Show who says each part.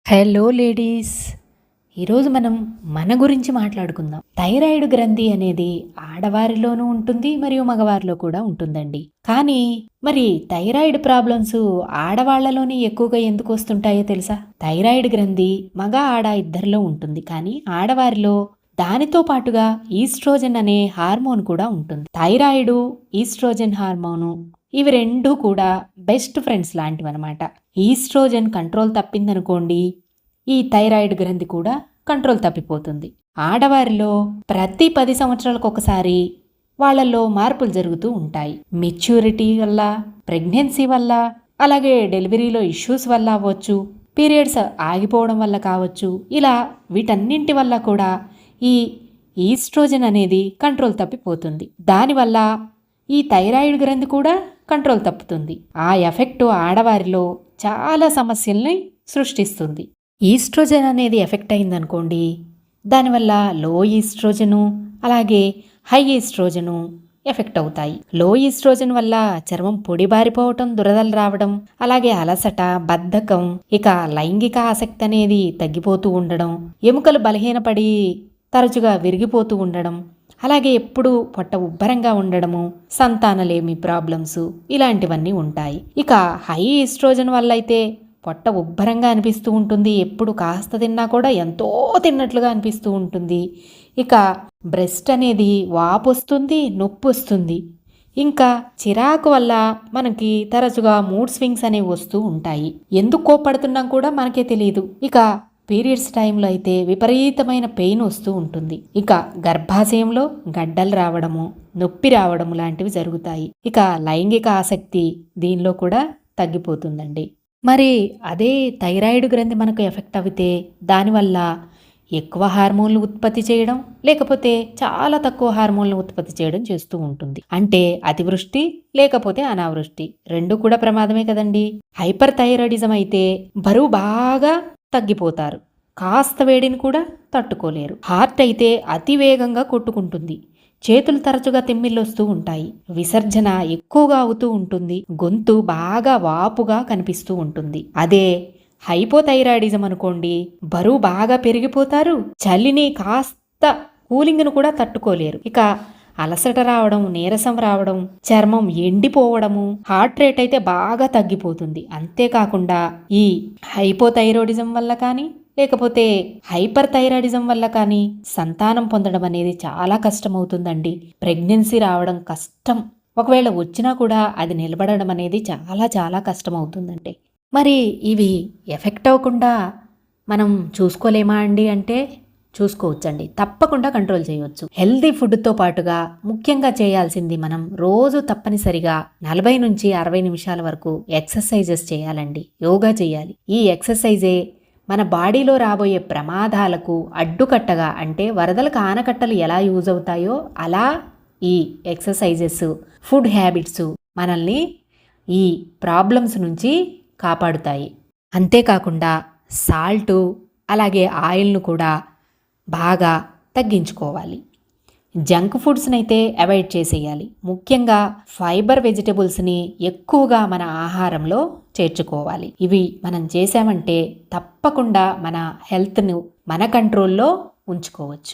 Speaker 1: Hello ladies, ఈరోజు మనం మన గురించి మాట్లాడుకుందాం. థైరాయిడ్ గ్రంథి అనేది ఆడవారిలోనూ ఉంటుంది మరియు మగవారిలో కూడా ఉంటుందండి. కానీ మరి థైరాయిడ్ ప్రాబ్లమ్స్ ఆడవాళ్లలోనే ఎక్కువగా ఎందుకు వస్తుంటాయో తెలుసా? థైరాయిడ్ గ్రంథి మగ ఆడ ఇద్దరిలో ఉంటుంది, కానీ ఆడవారిలో దానితో పాటుగా ఈస్ట్రోజన్ అనే హార్మోన్ కూడా ఉంటుంది. థైరాయిడ్, ఈస్ట్రోజన్ హార్మోను ఇవి రెండూ కూడా బెస్ట్ ఫ్రెండ్స్ లాంటివి అనమాట. ఈస్ట్రోజన్ కంట్రోల్ తప్పిందనుకోండి, ఈ థైరాయిడ్ గ్రంథి కూడా కంట్రోల్ తప్పిపోతుంది. ఆడవారిలో ప్రతి 10 సంవత్సరాలకు ఒకసారి వాళ్ళల్లో మార్పులు జరుగుతూ ఉంటాయి. మెచ్యూరిటీ వల్ల, ప్రెగ్నెన్సీ వల్ల, అలాగే డెలివరీలో ఇష్యూస్ వల్ల అవ్వచ్చు, పీరియడ్స్ ఆగిపోవడం వల్ల కావచ్చు. ఇలా వీటన్నింటి వల్ల కూడా ఈ ఈస్ట్రోజన్ అనేది కంట్రోల్ తప్పిపోతుంది. దానివల్ల ఈ థైరాయిడ్ గ్రంథి కూడా కంట్రోల్ తప్పుతుంది. ఆ ఎఫెక్ట్ ఆడవారిలో చాలా సమస్యల్ని సృష్టిస్తుంది. ఈస్ట్రోజన్ అనేది ఎఫెక్ట్ అయిందనుకోండి, దానివల్ల లో ఈస్ట్రోజను అలాగే హై ఈస్ట్రోజను ఎఫెక్ట్ అవుతాయి. లో ఈస్ట్రోజన్ వల్ల చర్మం పొడిబారిపోవటం, దురదలు రావడం, అలాగే అలసట, బద్ధకం, ఇక లైంగిక ఆసక్తి అనేది తగ్గిపోతూ ఉండడం, ఎముకలు బలహీనపడి తరచుగా విరిగిపోతూ ఉండడం, అలాగే ఎప్పుడు పొట్ట ఉబ్బరంగా ఉండడము, సంతానలేమి ప్రాబ్లమ్స్ ఇలాంటివన్నీ ఉంటాయి. ఇక హై ఈస్ట్రోజన్ వల్ల అయితే పొట్ట ఉబ్బరంగా అనిపిస్తూ ఉంటుంది, ఎప్పుడు కాస్త తిన్నా కూడా ఎంతో తిన్నట్లుగా అనిపిస్తూ ఉంటుంది. ఇక బ్రెస్ట్ అనేది వాపు వస్తుంది, నొప్పి వస్తుంది. ఇంకా చిరాకు వల్ల మనకి తరచుగా మూడ్ స్వింగ్స్ అనేవి వస్తూ ఉంటాయి. ఎందుకు కోపడుతున్నాం కూడా మనకే తెలియదు. ఇక పీరియడ్స్ టైంలో అయితే విపరీతమైన పెయిన్ వస్తూ ఉంటుంది. ఇక గర్భాశయంలో గడ్డలు రావడము, నొప్పి రావడము లాంటివి జరుగుతాయి. ఇక లైంగిక ఆసక్తి దీనిలో కూడా తగ్గిపోతుందండి. మరి అదే థైరాయిడ్ గ్రంథి మనకు ఎఫెక్ట్ అవుతే దానివల్ల ఎక్కువ హార్మోన్లు ఉత్పత్తి చేయడం, లేకపోతే చాలా తక్కువ హార్మోన్లు ఉత్పత్తి చేయడం చేస్తూ ఉంటుంది. అంటే అతివృష్టి లేకపోతే అనావృష్టి రెండు కూడా ప్రమాదమే కదండి. హైపర్ థైరాయిడిజం అయితే బరువు బాగా తగ్గిపోతారు, కాస్త వేడిని కూడా తట్టుకోలేరు. హార్ట్ అయితే అతి వేగంగా కొట్టుకుంటుంది, చేతులు తరచుగా తిమ్మిళ్ళొస్తూ ఉంటాయి, విసర్జన ఎక్కువగా అవుతూ ఉంటుంది, గొంతు బాగా వాపుగా కనిపిస్తూ ఉంటుంది. అదే హైపోథైరాయిడిజం అనుకోండి, బరువు బాగా పెరిగిపోతారు, చలిని కాస్త కూలింగ్ను కూడా తట్టుకోలేరు. ఇక అలసట రావడం, నీరసం రావడం, చర్మం ఎండిపోవడము, హార్ట్ రేట్ అయితే బాగా తగ్గిపోతుంది. అంతేకాకుండా ఈ హైపోథైరాయిడిజం వల్ల కానీ లేకపోతే హైపర్ థైరాయిడిజం వల్ల కానీ సంతానం పొందడం అనేది చాలా కష్టమవుతుందండి. ప్రెగ్నెన్సీ రావడం కష్టం, ఒకవేళ వచ్చినా కూడా అది నిలబడడం అనేది చాలా చాలా కష్టమవుతుందండి. మరి ఇవి ఎఫెక్ట్ అవ్వకుండా మనం చూసుకోలేమా అండి అంటే చూసుకోవచ్చండి, తప్పకుండా కంట్రోల్ చేయవచ్చు. హెల్దీ ఫుడ్తో పాటుగా ముఖ్యంగా చేయాల్సింది మనం రోజు తప్పనిసరిగా 40 నుంచి 60 నిమిషాల వరకు ఎక్సర్సైజెస్ చేయాలండి, యోగా చేయాలి. ఈ ఎక్సర్సైజే మన బాడీలో రాబోయే ప్రమాదాలకు అడ్డుకట్టగా, అంటే వరదలకు ఆనకట్టలు ఎలా యూజ్ అవుతాయో అలా ఈ ఎక్సర్సైజెస్, ఫుడ్ హ్యాబిట్స్ మనల్ని ఈ ప్రాబ్లమ్స్ నుంచి కాపాడుతాయి. అంతేకాకుండా సాల్టు అలాగే ఆయిల్ను కూడా బాగా తగ్గించుకోవాలి. జంక్ ఫుడ్స్ని అయితే అవాయిడ్ చేసేయాలి. ముఖ్యంగా ఫైబర్ వెజిటబుల్స్ని ఎక్కువగా మన ఆహారంలో చేర్చుకోవాలి. ఇవి మనం చేసామంటే తప్పకుండా మన హెల్త్ను మన కంట్రోల్లో ఉంచుకోవచ్చు.